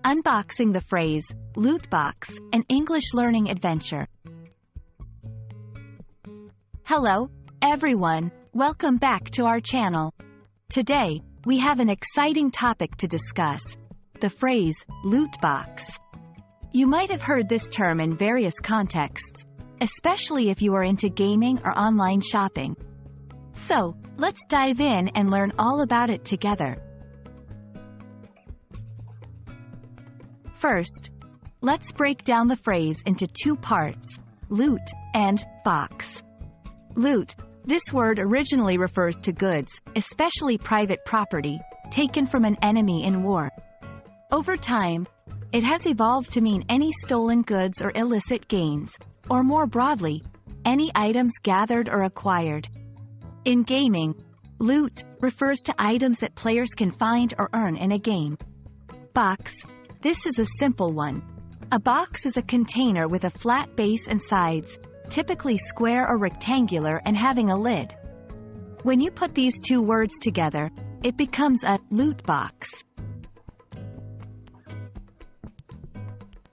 unboxing the phrase, loot box, an English learning adventure. Hello, everyone, welcome back to our channel. Today, we have an exciting topic to discuss, the phrase, loot box. You might have heard this term in various contexts, especially if you are into gaming or online shopping. So, let's dive in and learn all about it together. First, let's break down the phrase into two parts, loot and box. Loot. This word originally refers to goods, especially private property, taken from an enemy in war. Over time, it has evolved to mean any stolen goods or illicit gains, or more broadly, any items gathered or acquired. In gaming, loot refers to items that players can find or earn in a game. Box. This is a simple one. A box is a container with a flat base and sides, typically square or rectangular and having a lid. When you put these two words together, it becomes a loot box.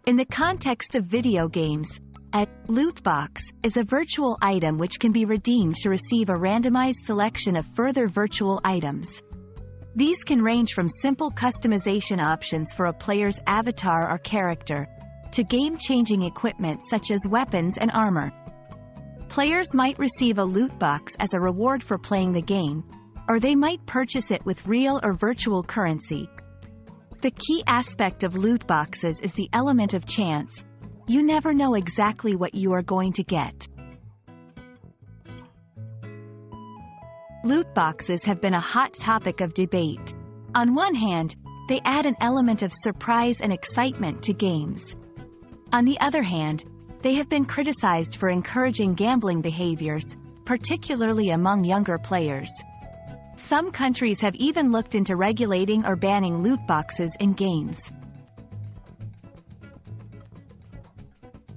In the context of video games, a loot box is a virtual item which can be redeemed to receive a randomized selection of further virtual items. These can range from simple customization options for a player's avatar or character, to game-changing equipment such as weapons and armor. Players might receive a loot box as a reward for playing the game, or they might purchase it with real or virtual currency. The key aspect of loot boxes is the element of chance. You never know exactly what you are going to get. Loot boxes have been a hot topic of debate. On one hand, they add an element of surprise and excitement to games. On the other hand, they have been criticized for encouraging gambling behaviors, particularly among younger players. Some countries have even looked into regulating or banning loot boxes in games.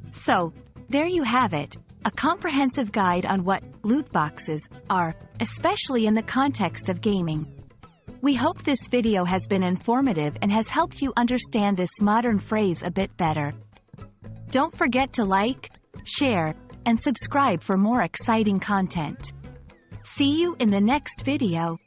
So, there you have it, a comprehensive guide on what loot boxes are, especially in the context of gaming. We hope this video has been informative and has helped you understand this modern phrase a bit better. Don't forget to like, share, and subscribe for more exciting content. See you in the next video.